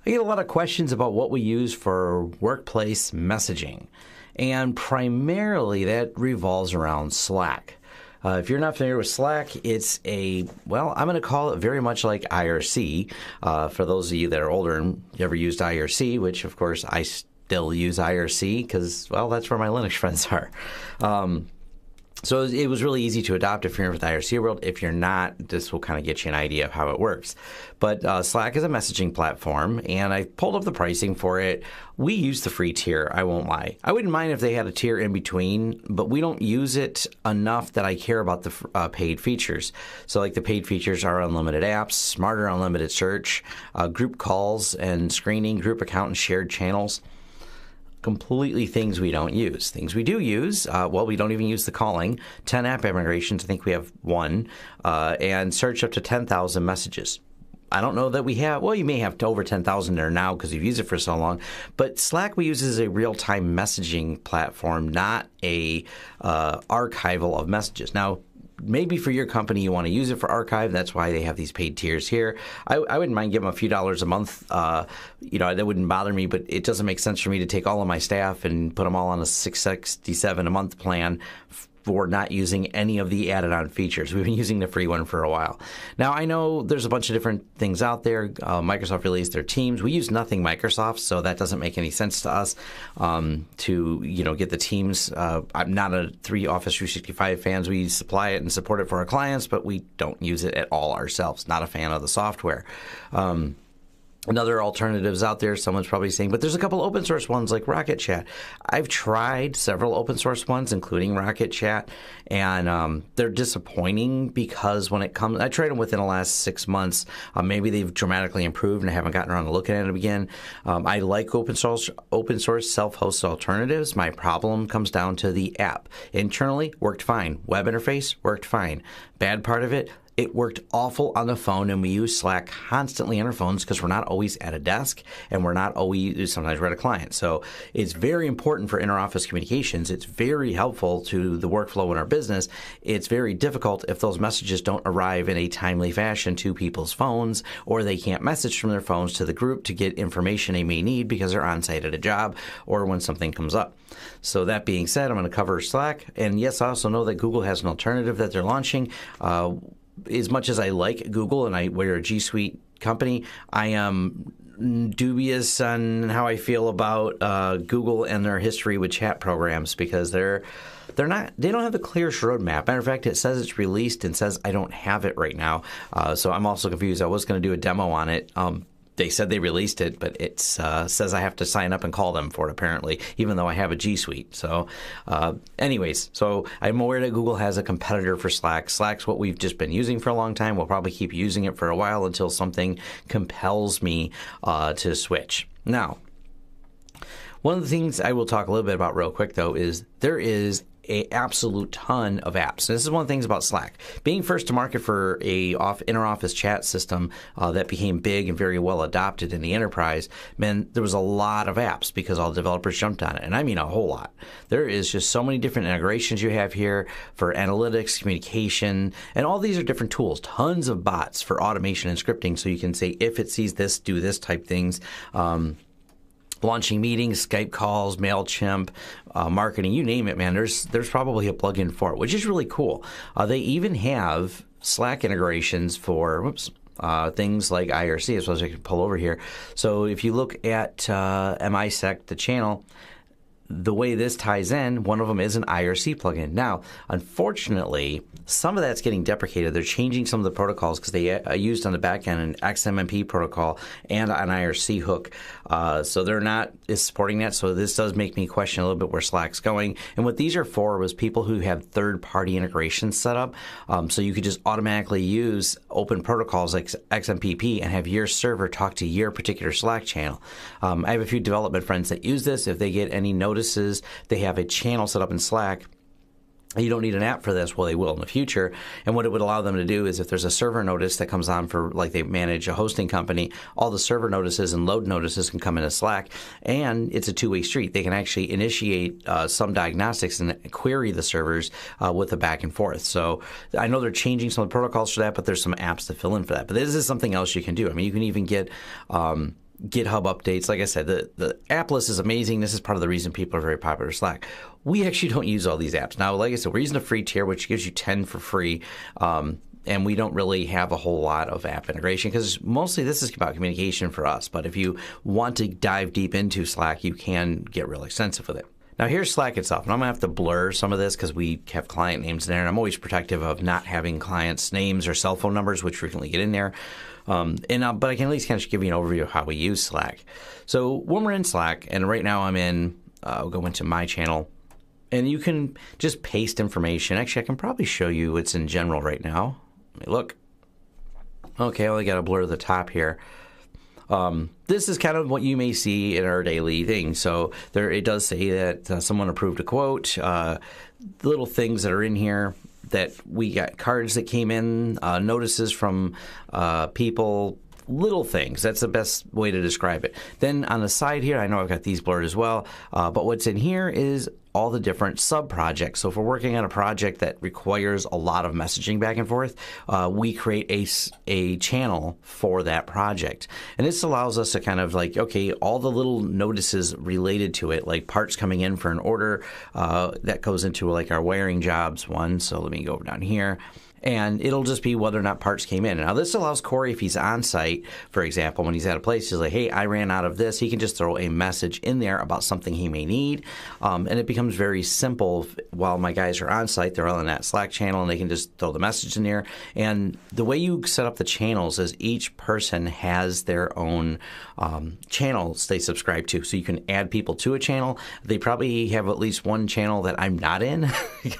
I get a lot of questions about what we use for workplace messaging, and primarily that revolves around Slack. If you're not familiar with Slack, it's I'm going to call it very much like IRC. For those of you that are older and ever used IRC, which of course I still use IRC because, that's where my Linux friends are. So it was really easy to adopt if you're in with IRC world. If you're not, this will kind of get you an idea of how it works. But Slack is a messaging platform, and I pulled up the pricing for it. We use the free tier, I won't lie. I wouldn't mind if they had a tier in between, but we don't use it enough that I care about the paid features. So like the paid features are unlimited apps, smarter unlimited search, group calls and screening, group account and shared channels. Completely things we don't use. Things we do use, we don't even use the calling. 10 app integrations, I think we have one, and search up to 10,000 messages. I don't know that we have, you may have over 10,000 there now because you've used it for so long, but Slack we use as a real-time messaging platform, not a archival of messages. Now, maybe for your company you want to use it for archive. That's why they have these paid tiers here. I wouldn't mind giving them a few dollars a month. That wouldn't bother me, but it doesn't make sense for me to take all of my staff and put them all on a $667 a month plan for not using any of the added-on features. We've been using the free one for a while. Now, I know there's a bunch of different things out there. Microsoft released their Teams. We use nothing Microsoft, so that doesn't make any sense to us to get the Teams. I'm not a Office 365 fans. We supply it and support it for our clients, but we don't use it at all ourselves. Not a fan of the software. Another alternatives out there, someone's probably saying, but there's a couple open source ones like Rocket Chat. I've tried several open source ones, including Rocket Chat, and they're disappointing because when it comes, I tried them within the last 6 months. Maybe they've dramatically improved and I haven't gotten around to looking at them again. I like open source self-hosted alternatives. My problem comes down to the app. Internally, worked fine. Web interface, worked fine. Bad part of it, it worked awful on the phone, and we use Slack constantly on our phones because we're not always at a desk, and sometimes we're at a client. So it's very important for inter-office communications. It's very helpful to the workflow in our business. It's very difficult if those messages don't arrive in a timely fashion to people's phones, or they can't message from their phones to the group to get information they may need because they're on site at a job or when something comes up. So that being said, I'm going to cover Slack. And yes, I also know that Google has an alternative that they're launching. As much as I like Google and we're a G Suite company, I am dubious on how I feel about Google and their history with chat programs because they don't have the clearest roadmap. Matter of fact, it says it's released and says I don't have it right now. So I'm also confused. I was going to do a demo on it. They said they released it, but it says I have to sign up and call them for it, apparently, even though I have a G Suite. So anyways, so I'm aware that Google has a competitor for Slack. Slack's what we've just been using for a long time. We'll probably keep using it for a while until something compels me to switch. Now, one of the things I will talk a little bit about real quick, though, is there is an absolute ton of apps. And this is one of the things about Slack. Being first to market for a inter-office chat system that became big and very well adopted in the enterprise, there was a lot of apps because all the developers jumped on it. And I mean a whole lot. There is just so many different integrations you have here for analytics, communication, and all these are different tools. Tons of bots for automation and scripting so you can say, if it sees this, do this type things. Launching meetings, Skype calls, MailChimp, marketing, you name it, man. There's probably a plugin for it, which is really cool. They even have Slack integrations for things like IRC, as well as I can pull over here. So if you look at MISEC, the channel, the way this ties in, one of them is an IRC plugin. Now, unfortunately, some of that's getting deprecated. They're changing some of the protocols because they used on the back end an XMMP protocol and an IRC hook. So they're not supporting that. So this does make me question a little bit where Slack's going. And what these are for was people who have third-party integrations set up. So you could just automatically use open protocols like XMPP and have your server talk to your particular Slack channel. I have a few development friends that use this. If they get any notices, they have a channel set up in Slack. You don't need an app for this. Well, they will in the future. And what it would allow them to do is if there's a server notice that comes on for, like they manage a hosting company, all the server notices and load notices can come into Slack. And it's a two-way street. They can actually initiate some diagnostics and query the servers with a back and forth. So I know they're changing some of the protocols for that, but there's some apps to fill in for that. But this is something else you can do. I mean, you can even get GitHub updates. Like I said, the app list is amazing. This is part of the reason people are very popular with Slack. We actually don't use all these apps. Now, like I said, we're using a free tier, which gives you 10 for free. And we don't really have a whole lot of app integration because mostly this is about communication for us. But if you want to dive deep into Slack, you can get real extensive with it. Now, here's Slack itself, and I'm going to have to blur some of this because we have client names in there, and I'm always protective of not having clients' names or cell phone numbers, which frequently get in there. But I can at least kind of give you an overview of how we use Slack. So when we're in Slack, and right now I'll go into my channel, and you can just paste information. Actually, I can probably show you what's in general right now. Let me look. Okay, I only got to blur the top here. This is kind of what you may see in our daily thing. So it does say that someone approved a quote, little things that are in here that we got cards that came in, notices from people, little things. That's the best way to describe it. Then on the side here, I know I've got these blurred as well, but what's in here is all the different sub-projects. So if we're working on a project that requires a lot of messaging back and forth, we create a channel for that project. And this allows us to kind of like, okay, all the little notices related to it, like parts coming in for an order, that goes into like our wiring jobs one. So let me go down here. And it'll just be whether or not parts came in. Now, this allows Corey, if he's on site, for example, when he's at a place, he's like, hey, I ran out of this. He can just throw a message in there about something he may need. And it becomes very simple while my guys are on site. They're all in that Slack channel, and they can just throw the message in there. And the way you set up the channels is each person has their own channels they subscribe to. So you can add people to a channel. They probably have at least one channel that I'm not in.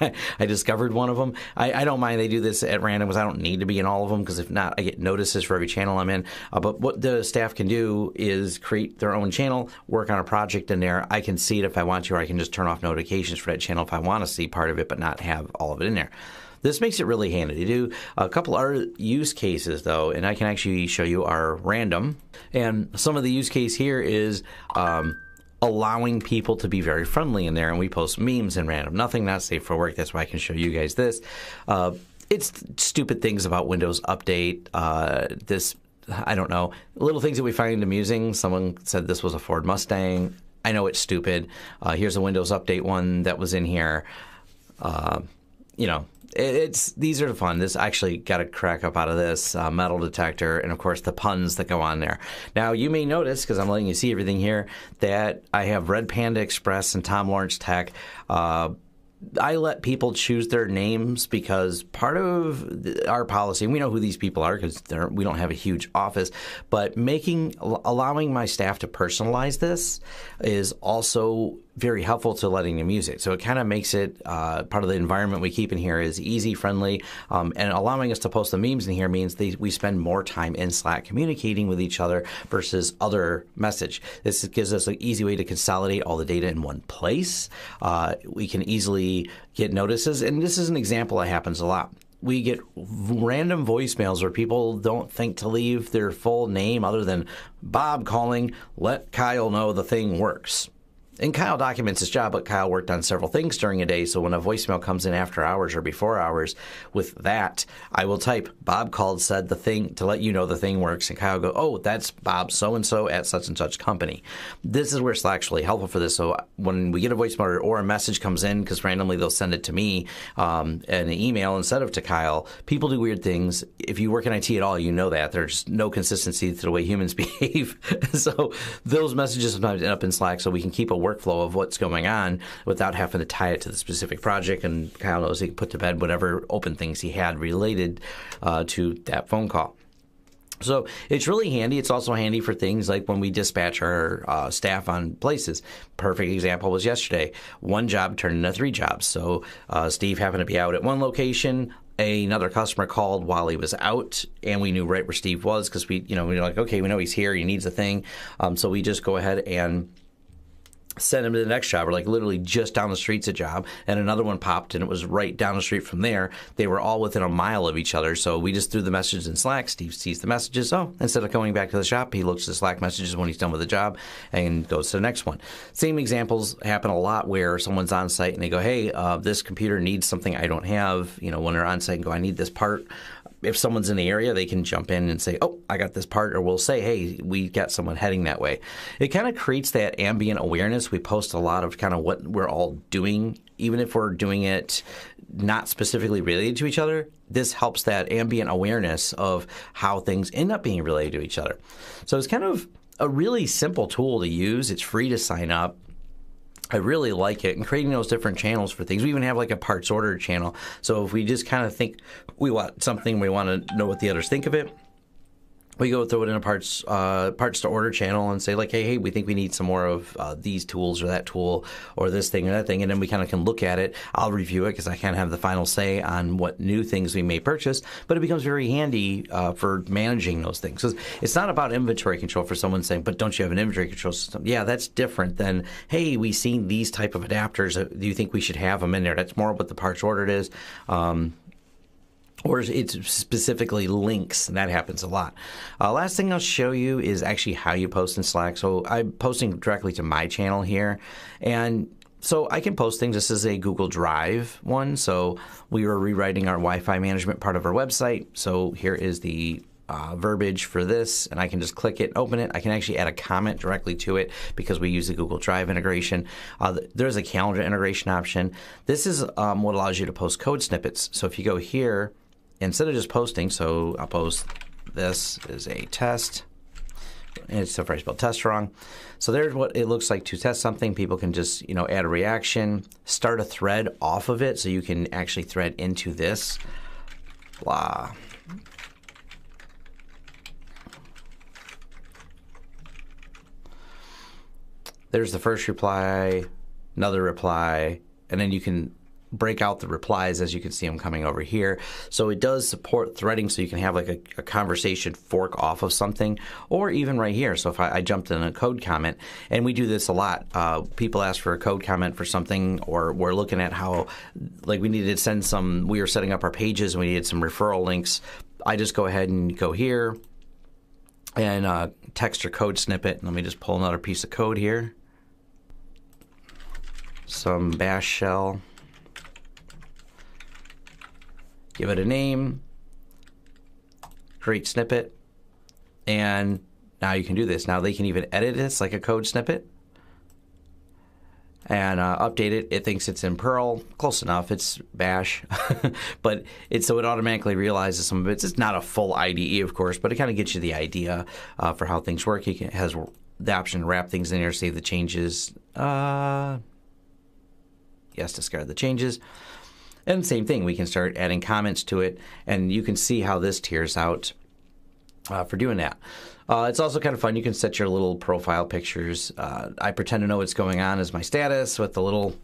I discovered one of them. I don't mind they do this at random because I don't need to be in all of them, because if not, I get notices for every channel I'm in. But what the staff can do is create their own channel, work on a project in there. I can see it if I want to, or I can just turn off notifications for that channel if I want to see part of it but not have all of it in there. This makes it really handy to do. A couple other use cases, though, and I can actually show you are random. And some of the use case here is allowing people to be very friendly in there, and we post memes in random. Nothing not safe for work. That's why I can show you guys this. It's stupid things about Windows Update. I don't know, little things that we find amusing. Someone said this was a Ford Mustang. I know it's stupid. Here's a Windows Update one that was in here. These are fun. This actually got a crack up out of this metal detector, and of course the puns that go on there. Now you may notice, because I'm letting you see everything here, that I have Red Panda Express and Tom Lawrence Tech. I let people choose their names because part of our policy, and we know who these people are because we don't have a huge office, but allowing my staff to personalize this is also very helpful to letting them use it. So it kind of makes it part of the environment we keep in here is easy, friendly, and allowing us to post the memes in here means we spend more time in Slack communicating with each other versus other message. This gives us an easy way to consolidate all the data in one place. We can easily get notices, and this is an example that happens a lot. We get random voicemails where people don't think to leave their full name other than Bob calling, let Kyle know the thing works. And Kyle documents his job, but Kyle worked on several things during a day, so when a voicemail comes in after hours or before hours with that, I will type, Bob called, said the thing, to let you know the thing works, and Kyle will go, oh, that's Bob so-and-so at such and such company. This is where Slack's really helpful for this, so when we get a voicemail or a message comes in, because randomly they'll send it to me in an email instead of to Kyle, people do weird things. If you work in IT at all, you know that. There's no consistency to the way humans behave, so those messages sometimes end up in Slack, so we can keep a workflow of what's going on without having to tie it to the specific project, and Kyle knows he can put to bed whatever open things he had related to that phone call. So it's really handy. It's also handy for things like when we dispatch our staff on places. Perfect example was yesterday. One job turned into 3 jobs. So Steve happened to be out at one location. Another customer called while he was out, and we knew right where Steve was because we were like, okay, we know he's here. He needs a thing. So we just go ahead and send him to the next job, or like literally just down the street's a job, and another one popped, and it was right down the street from there. They were all within a mile of each other, so we just threw the message in Slack. Steve sees the messages. Oh, instead of going back to the shop, he looks at the Slack messages when he's done with the job and goes to the next one. Same examples happen a lot where someone's on site and they go, hey, this computer needs something I don't have. When they're on site and go, I need this part. if someone's in the area, they can jump in and say, oh, I got this part, or we'll say, hey, we got someone heading that way. It kind of creates that ambient awareness. We post a lot of kind of what we're all doing, even if we're doing it not specifically related to each other. This helps that ambient awareness of how things end up being related to each other. So it's kind of a really simple tool to use. It's free to sign up. I really like it, and creating those different channels for things. We even have like a parts order channel. So if we just kind of think we want something, we want to know what the others think of it, we go throw it in a parts to order channel and say like, hey, we think we need some more of these tools or that tool or this thing or that thing, and then we kind of can look at it. I'll review it because I can't have the final say on what new things we may purchase, but it becomes very handy for managing those things. So it's not about inventory control for someone saying, but don't you have an inventory control system? Yeah, that's different than, hey, we've seen these type of adapters. Do you think we should have them in there? That's more what the parts ordered is. Or it's specifically links, and that happens a lot. Last thing I'll show you is actually how you post in Slack. So I'm posting directly to my channel here, and so I can post things. This is a Google Drive one, so we were rewriting our Wi-Fi management part of our website. So here is the verbiage for this, and I can just click it, open it. I can actually add a comment directly to it because we use the Google Drive integration. There's a calendar integration option. This is what allows you to post code snippets. So if you go here, instead of just posting, so I'll post this is a test. And so far I spelled test wrong. So there's what it looks like to test something. People can just, add a reaction, start a thread off of it, so you can actually thread into this. Blah. There's the first reply, another reply, and then you can break out the replies as you can see them coming over here. So it does support threading, so you can have like a conversation fork off of something, or even right here. So if I jumped in a code comment, and we do this a lot. People ask for a code comment for something, or we're looking at how, like we needed to send some, we were setting up our pages and we needed some referral links. I just go ahead and go here and text your code snippet. Let me just pull another piece of code here. Some bash shell. Give it a name, create snippet, and now you can do this. Now they can even edit this like a code snippet and update it. It thinks it's in Perl. Close enough. It's bash. But so it automatically realizes some of it. It's not a full IDE, of course, but it kind of gets you the idea for how things work. It has the option to wrap things in here, save the changes. Yes, discard the changes. And same thing, we can start adding comments to it, and you can see how this tiers out for doing that. It's also kind of fun. You can set your little profile pictures. I pretend to know what's going on as my status with the little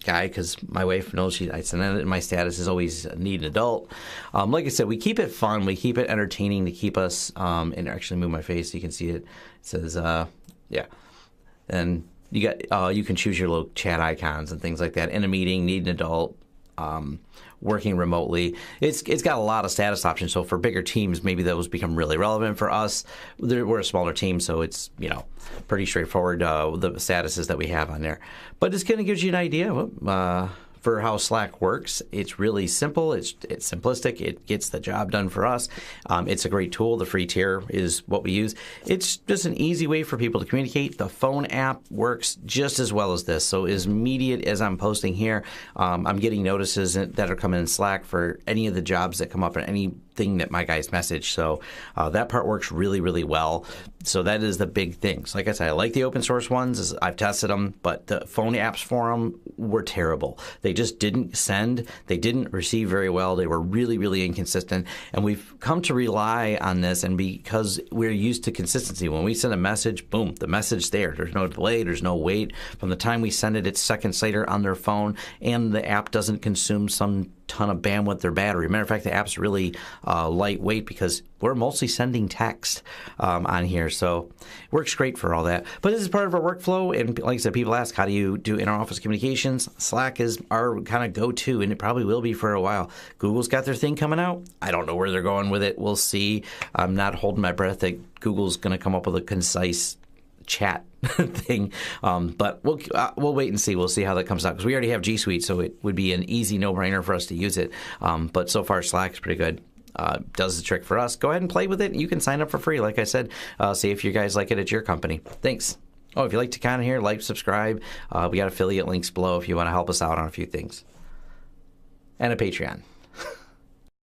guy, because my wife knows I send it. My status is always need an adult. Like I said, we keep it fun. We keep it entertaining to keep us, and actually move my face so you can see it. It says, yeah. And you can choose your little chat icons and things like that. In a meeting, need an adult. Working remotely. It's got a lot of status options, so for bigger teams, maybe those become really relevant. For us, we're a smaller team, so it's pretty straightforward, the statuses that we have on there. But it's going to give you an idea for how Slack works. It's really simple. It's simplistic. It gets the job done for us. It's a great tool. The free tier is what we use. It's just an easy way for people to communicate. The phone app works just as well as this. So as immediate as I'm posting here, I'm getting notices that are coming in Slack for any of the jobs that come up or anything that my guys message. So that part works really, really well. So that is the big thing. So like I said, I like the open source ones. I've tested them, but the phone apps for them were terrible. They just didn't send. They didn't receive very well. They were really, really inconsistent. And we've come to rely on this, and because we're used to consistency, when we send a message, boom, the message there. There's no delay. There's no wait. From the time we send it, it's seconds later on their phone, and the app doesn't consume some ton of bandwidth or battery. Matter of fact, the app's really lightweight because we're mostly sending text on here, so it works great for all that. But this is part of our workflow, and like I said, people ask, how do you do inter-office communications? Slack is our kind of go-to, and it probably will be for a while. Google's got their thing coming out. I don't know where they're going with it. We'll see. I'm not holding my breath that Google's going to come up with a concise chat thing, but we'll wait and see. We'll see how that comes out, because we already have G Suite, so it would be an easy no-brainer for us to use it. But so far, Slack is pretty good. does the trick for us. Go ahead and play with it. You can sign up for free, like I said. See if you guys like it at your company. Thanks. Oh, if you like Takana here, like, subscribe. We got affiliate links below if you want to help us out on a few things. And a Patreon.